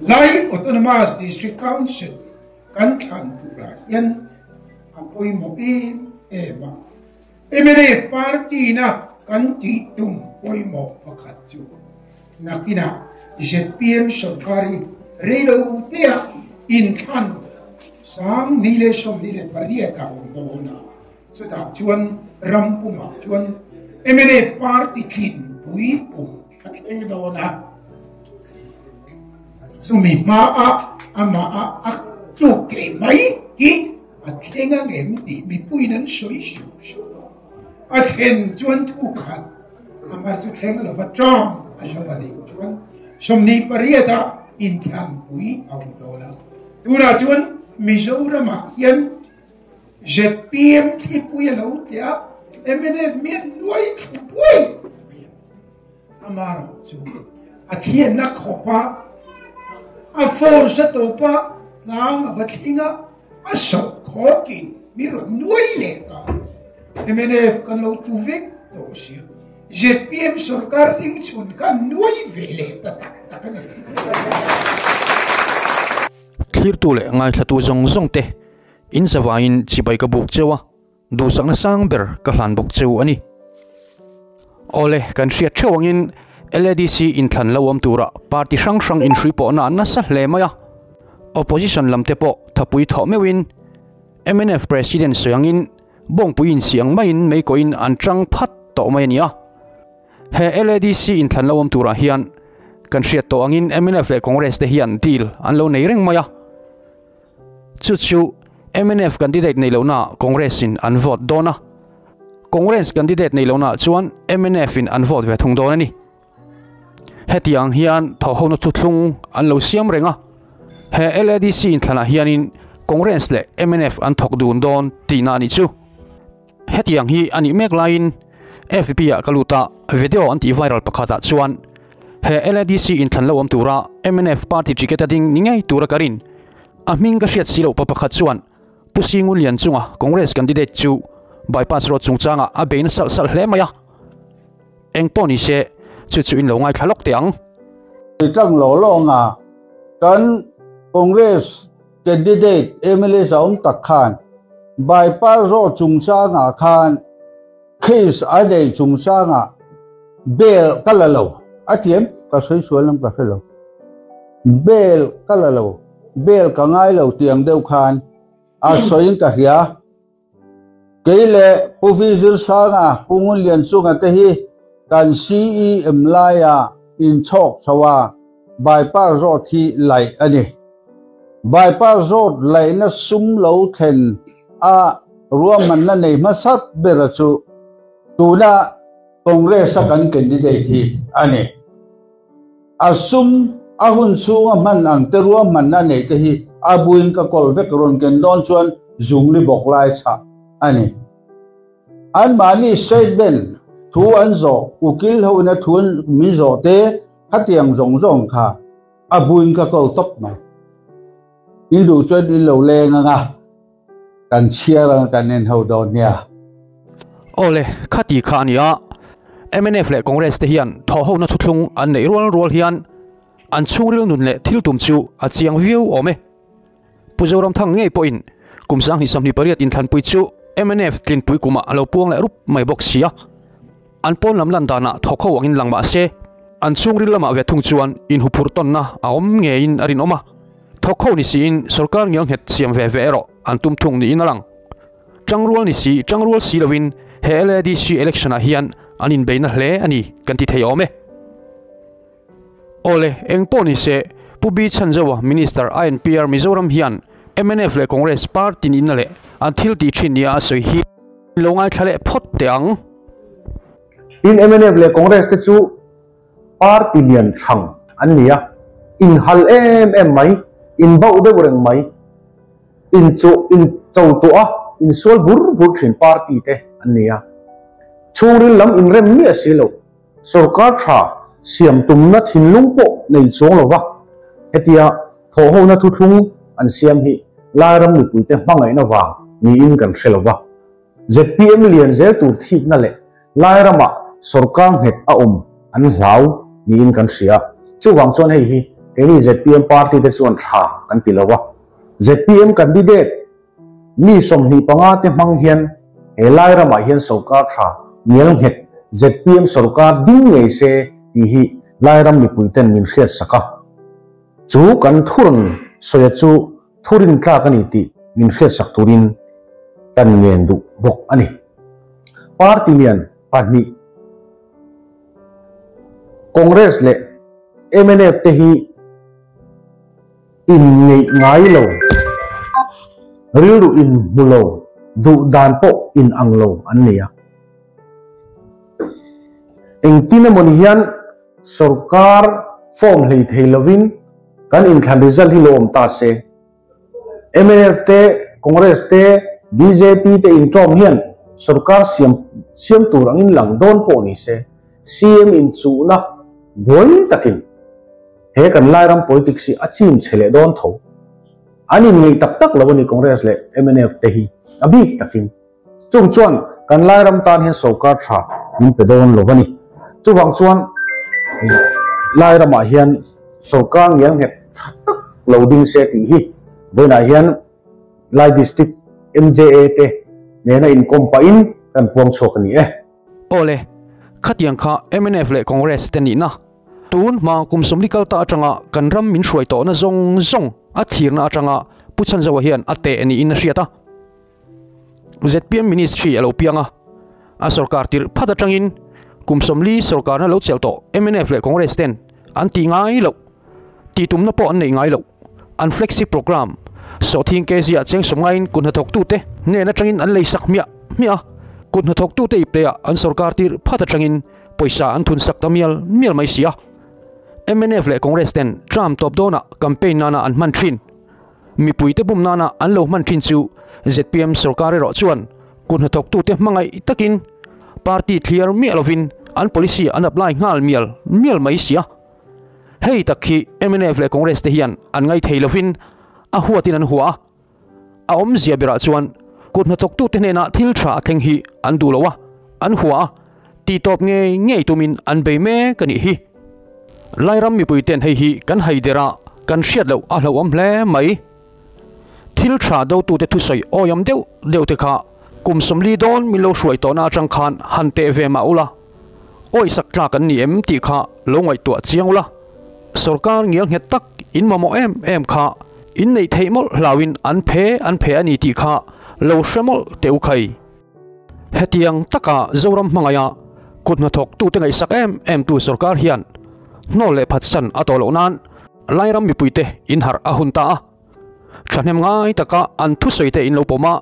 lai autonomous district council kan than pura yan apoi mo ema MNA party na kan ti tum poi mo pakhat chu nakina ZPM sarkari relo tia in than sang nile som nile pariya ta ona so ta chuan rampuma chuan MNA party thin pui pum atheng dona sumi ma ama tu ke mai ki athenga ngem ti mi pui nan soi shu athen chuan thu khat amar chu theng lo va tong asawani chuan somni pariya ta in than pui au dona tura chuan Mizoram hian ZPM khi pui lo tia MNA mian nuai pui amaro chu athian na khopa a force topa lang avathinga a so khoki miro nuai le ka MNA kan lo tu vek to sia ZPM sarkar ting chun kan nuai vele ta takana clear tu le ngai thatu zong zong te in zawain chibai ka buk chewa du sakna sang ber ka hlan bok cheu ani ole kan ria thewangin LADC in thlan lawam tura party sang sang in shri po na na sa hle maya opposition lamte po thapui tho mewin MNF president soyangin bong puin siang main mei ko in an tang phat to mai nia he LADC in thlan lawam tura hian kan ria to angin MNF le congress te hian deal an lo nei reng maya chu MNF candidate nei lo na congress in an vote dona congress candidate nei lo na chuan MNF in an vote ve thung don ani hetiang hian tho ho na thu thlung an lo siam renga he LADC in thlana hian in congress le MNF an thok dun don tina ni chu hetiang hi ani mek line FP a kaluta video anti viral pakhata chuan he LADC in thlan lo am tura MNF party ticket ding ningai tura karin aming ka hriat silo papakhat chuan pusi Ngunlianchunga congress candidate chu bypass road chungchanga a bein sal hle maya engponi se chu in lo ngai thalok tiang tang lo longa kan congress candidate MLA saum takhan bypass road chungchanga khan case ade chungchanga bel kalalo atiem ka soi sualam ka khelo bel kalalo bel ka ngai lo tiang deu khan a soin ka hia keile officer sanga Ngunlianchunga te hi kan CEM laya in chok sawa bypass road thi lai ani bypass road lai na sum lo then a ruam man na nei ma sat berachu tuna congress kan candidate hi ani asum ahun chunga man ang te ruam man na nei te hi abuin ka kol vek ron ken don chuan zungli boklai cha ani an mani statement thu an zo ukil ho na thun mi zo te khatiang zong kha abuin ka kol top ma in du chuan in lo le nga kan chia kan nen ho don nia ole khati khania MNF le congress te hian tho ho na thuthlung an nei rol hian an chungril nun le thil tum chu a chiang view ome puzoram thang ngei po in kumsang hi samni pariat in thlan pui chu MNF tlin pui kuma alo puang le rup mai box sia an pon lam lan dana thokho wangin langma se an chungril lama ve thung chuan in hupur ton na aom nge in arin oma thokho ni si in sarkar ngiang het siam ve ro an tum thung ni in alang changrul si lawin he LADC election a hian anin beina hle ani kan ti thei ome ole engponi se pubi chanjawa minister INPR Mizoram hian MNF le congress party ni na le anthil ti thinia soi hi longai thale phot teang in MNF le congress te chu party lian thang ania in hal em mai in bau de reng mai in chau to a in sol bur thin party te ania churil lam in rem mi asilo sarkar tha siam tumna thinlung po nei chong lova etia tho ho na thu thung an siam hi laram ni puite mangai na wang ni in kan threlova ZPM lian zel tur thik na le lairama sarkar het a an hlau ni in kan sia chu wang chon hei hi any ZPM party te chuan tha kan ti lawa ZPM candidate mi som ni panga te mang hian he lai rama hian sarkar tha nial het ZPM sarkar ding ngei se ti hi lai ram mi puiten min khiat saka chu kan thurun soya chu thurin tla kan ti min khiat sak turin kan ngen du bok ani party lian pani Congress le MNF te hi in ngei ngai lo riru in bulo du dan po in anglo ania engtina monihian sarkar form hlei theilovin kan in than result hi lom ta se MNF te Congress te BJP te in trom hian sarkar siam turang in lang don po ni se CM in chu na boy takin he kan lairam politics si achim chele don tho ani ngei tak tak lawani Congress le MNF te hi abi takin chung chuan kan lairam tan hian sarkar tha min pe don lovani chuwang chuan lairam a hian sarkar ngiang het tak loading se ti hi voina hian lai district MJA te nena in kompa in kan puang chok ni ole khatiang kha MNF le Congress te ni na tun ma kum somlikal ta atanga kan ram min hruai to na zong zong a thirna atanga puchan zawa hian ate ani in riata ZPM ministry alo pianga a sarkar tir phata tangin kum somli sarkar na lo chel to MNF le Congress ten anti ngai lo ti tum na po an nei ngai lo an flexi program Sawhthing kezia cheng somngain kun hathok tu te ne na tangin an lei sak mia kun hathok tu te ipte an sarkar tir phata tangin poisa an thun sak tamial mial mai sia MNF le Congress ten Trump top dona campaign nana an man thin mi puite bum nana an lo man thin chu ZPM sarkar ro chuan kun hathok tu te mangai takin party clear mi alovin an policy an apply ngal mial mai sia hei takhi MNF le Congress te hian an ngai theilovin a huatin an hua a om zia bira chuan kun hathok tu te nena thil tha theng hi an du lowa an hua ti top ngei tumin an be me kani hi lairam mi puiten hei hi kan haidera kan hriat lo a hlo am hle mai thil tha do tu te thu soi oyam deu te kha kum somli don mi lo hruai to na atang khan han te ve ma ula oi sak tla kan ni em ti kha lo ngai tu chiang ula sarkar ngial het tak in mamo em kha in nei theimol hlawin an phe ani ti kha lo hramol teu khai hetiang taka zoram mangaya kutna thok tu te ngai sak em tu sarkar hian no le phatsan atolo nan lairam mi puite in har ahunta thanem ngai taka an thu soite in lo poma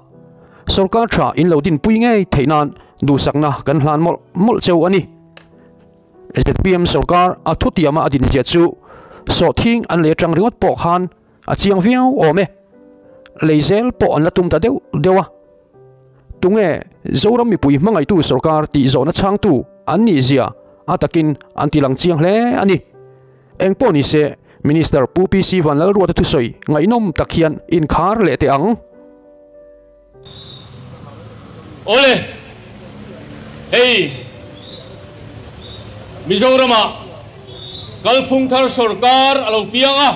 sarkar tha in lo din pui ngai theinan du sakna kan hlan mol cheu ani ZPM sarkar a thutiama adin je chu Sawhthing an le tang ringot po khan a chiang viau ome leizel po an latum ta dewa tunge zoram mi pui mangai tu sarkar ti zona chang tu an ni zia atakin antilang chiang hle ani engpo ni se minister pupi si van lal ruat tu soi ngai nom takhian in khar le te ang ole hey Mizorama kalphung thar sarkar alo pianga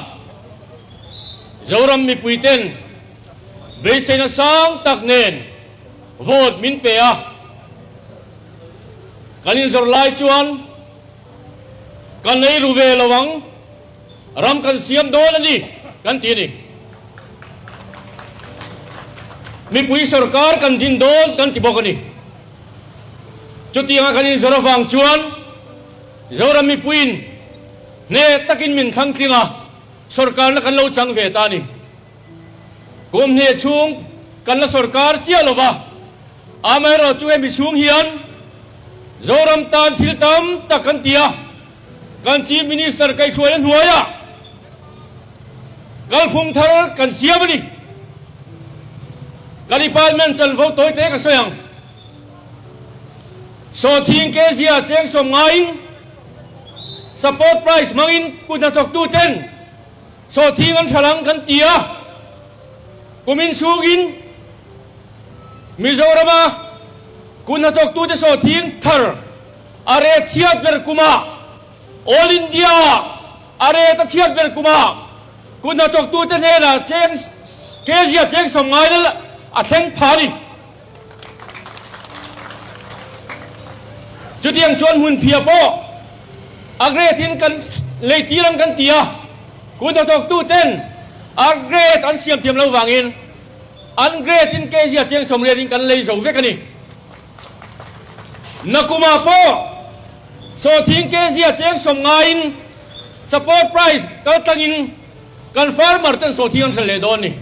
zoram mi puiten beisena sang taknen vote min pe kanin zor lai chuan kan nei ruve lawang ram kan siam don ani kan tiani mi pui sarkar kan din don kan tibokani chutianga kanin zorawang chuan zoram mi puin ne takin min thang klinga sarkar na kan lo chang ve ta ni kum ne chung kan la sarkar chia lova amero chu mi chung hian zoram tan thil tam takan tia kan chief minister kai thuan huaya kalphung thar kan siamani kan parliament chal vote toy te ka soyang Sawhthing kezia cheng som ngain support price mangin kun thok tu ten Sawhthing an thalang kan tia kumin sugin Mizorama kun thok tu te Sawhthing thar are chiat ber kuma all India are ta chiat ber kuma kuna tok tu te ne na cheng kezia cheng som ngai la a theng phani chutiang chuan hun phia po agre thin kan leitirang kan tia kuna tok tu ten agre an siam thiam lo wangin an gre tin kezia cheng som re tin kan lei zo vekani nakuma po Sawhthing kezia cheng som ngain support price kal tangin kan farmer ten Sawhthing an le don ni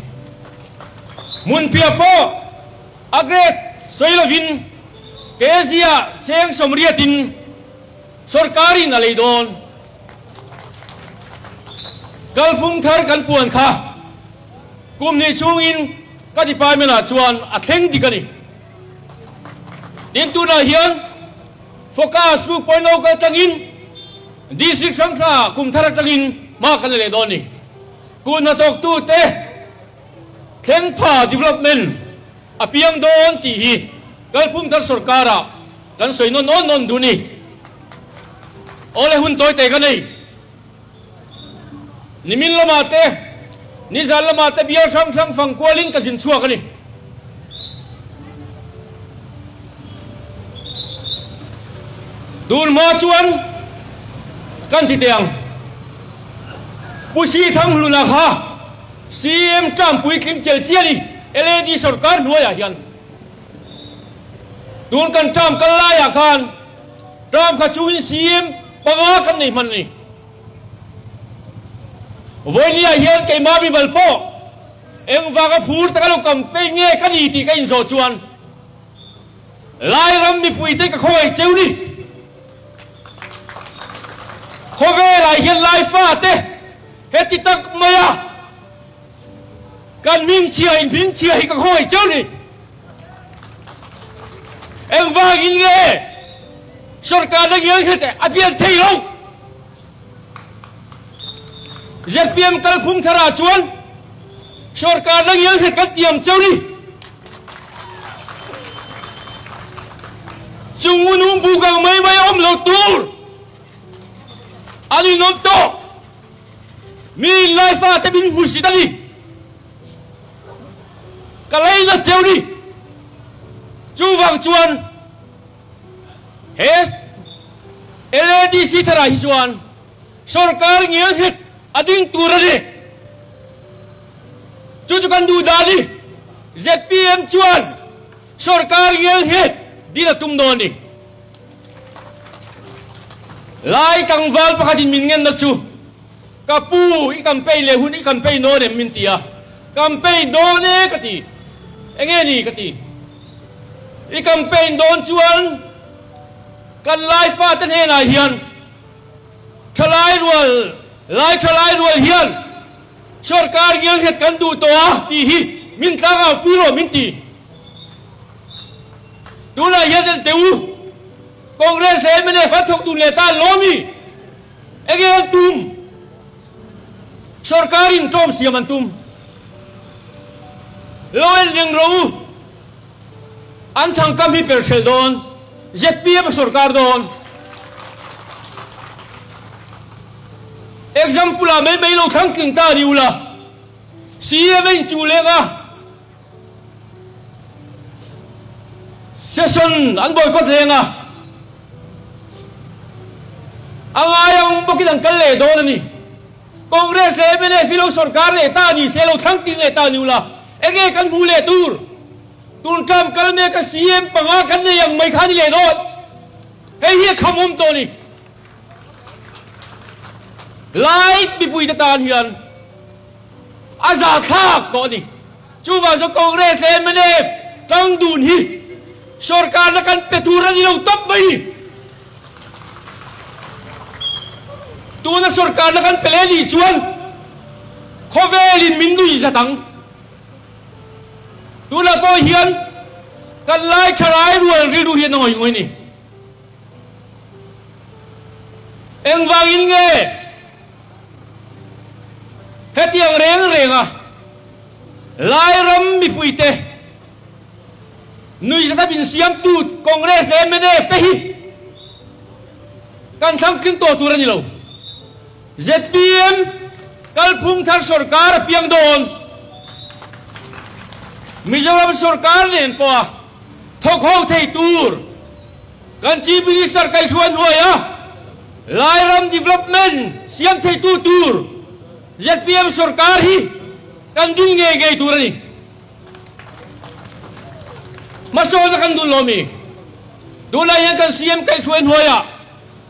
mun pia po agret soilovin kezia cheng som riatin sarkari na le don kalphum thar kan puan kha kumni chungin ka department a chuan a thleng dikani din tu na hian focus 2.0 ka tangin district sangkha kum thar tangin ma kan le don ni kuna tok tu te thlengpha development apiang don ti hi kalphum thar sarkara kan soinon non du ni ole hun toy te ka nei nimin lamate nizal lamate biar sang sang fang kwalin ka jin chua ka ni dul ma chuan kan ti tiang pusi thang luna kha CM Trump pui kling chel chiani LED sarkar nuaya hian dun kan Trump kan la ya khan Trump kha chuin CM panga kan nei man ni voilia hian ke ma bi bal po eng wa ka phur ta lo kam pe nge kan ni ti ka in zo chuan lai ram mi pui te ka khoi cheu ni khove lai hian lai fa te heti tak maya kan ming chia in ming chia hi ka khoi cheu ni eng wa in nge sarkar la yeng hete apial thei lo ZPM kalphum thara chuan sarkar la yeng het kal tiam cheu ni chungunum bugang mai mai om lo tur ani nom to mi life ate bin musidali kalai na cheu ni chu wang chuan hes LADC thara hi chuan sarkar ngiang het ading turani chu kan du dali ZPM chuan sarkar ngiang het dina tum doni lai kang val pakhatin min ngen na chu kapu I campaign le hun I campaign no ne min tia campaign do ne kati engeni kati I campaign don chuan kan lai fa tan he na hian thalai rual hian sarkar gyang het kan du to a ti hi min tanga puro min ti dula hian teu Congress MNA fathok du le ta lomi egel tum sarkarin tom siaman tum loen yang ro an thang kam hi per sel don ZPM sarkar don example a mai lo thang king ta riula CM in chulenga session an boycott lenga angayang bukidang kalle don ni Congress le MNA filo sarkar le ta ni selo thang king le ta niula ege kan bule tur tun tram kalme ka CM panga kan ne yang mai khani le do he hi khamum to ni light bi pui ta tan hian aza khak to ni chu wa zo Congress le MNA tang dun hi sarkar la kan petura ni lo top bai tu na sarkar la kan peleli chuan khovelin mindui zatang tu la po hian kan lai charai rual ridu hian ngoi ngoi ni eng wangin nge hetiang renga lai ram mi puite nui zata bin siam tu Congress MNF te hi kan thang kin to turani lo ZPM kalphung thar sarkar piang don Mizoram sarkar nen po thok ho thei tur kan chief minister kai thuan hoya Lairam development siam thei tur ZPM sarkar hi kan din nge tur ni maso na kan dun lomi dulay yan kan CM kai thuan hoya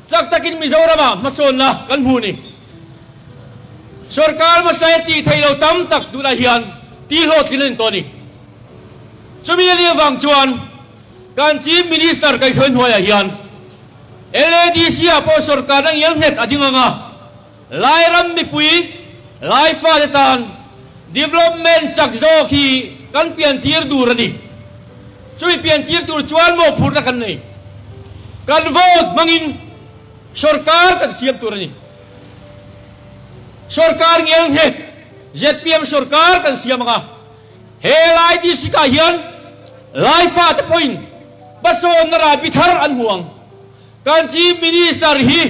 chak takin Mizoram maso na kan hu ni sarkar masaya ti thei lo tam tak dulay hian ti lo thilin to ni chumi li wang chuan kan chief minister kai thuan hoya hian LADC apo sarkar ang yang net adinga nga Lairam mi pui lai fa tan development chakzo ki kan pian tir durani chui pian tir tur chuan mo phurna kan nei kan vote mangin sarkar kan siam turani sarkar ngel het ZPM sarkar kan siam nga helai di sika hian lai fa ta point baso nara bithar an huang kan chief minister hi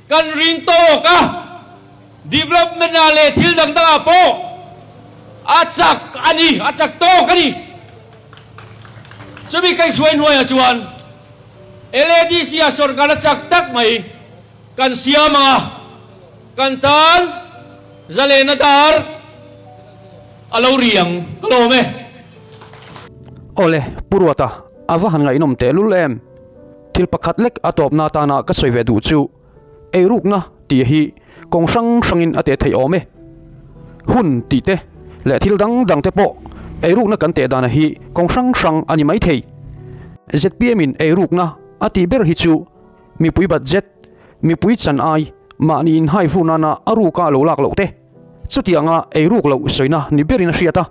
kan ring to ka development na le thil dang da po achak to kani chumi kai thuan hoya chuan LADC a sarkar chak tak mai kan siama kan tan zalena dar aloriang kalome ole purwata avahan nga inom te lulem thil pakhat lek atop na ta na ka soive du chu ei ruk na ti hi kong sangin ate thei ome hun ti te le thil dang te po ei ruk na kan te dana hi kong sang ani mai thei ZPM in ei ruk na ati ber hi chu mi pui budget mi pui chan ai ma ni in hai fu na na aru ka lo lak lo te chutianga ei ruk lo soina ni berin hriata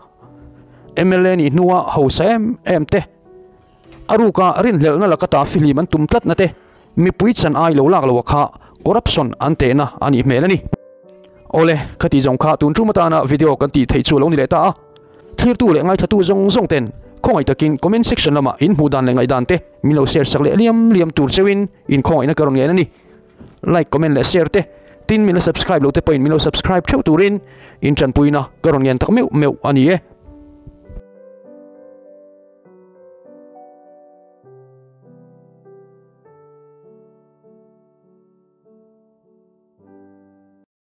MLA ni nuwa hosam te aru ka rin hlel na lakata filim an tum tlat na te mi pui chan ai lo lak lo kha corruption ante na ani melani ole khati jong kha tun chumata na video kan ti thei chu lo ni le ta thlir tu le ngai thatu zong ten khongai takin comment section lama in mudan le ngai dan te milo share sak le liam tur chewin in khongai na karon nge na ni like comment le share te tin milo subscribe lo te point milo subscribe theu turin in chan puina karon ngen tak meu ani e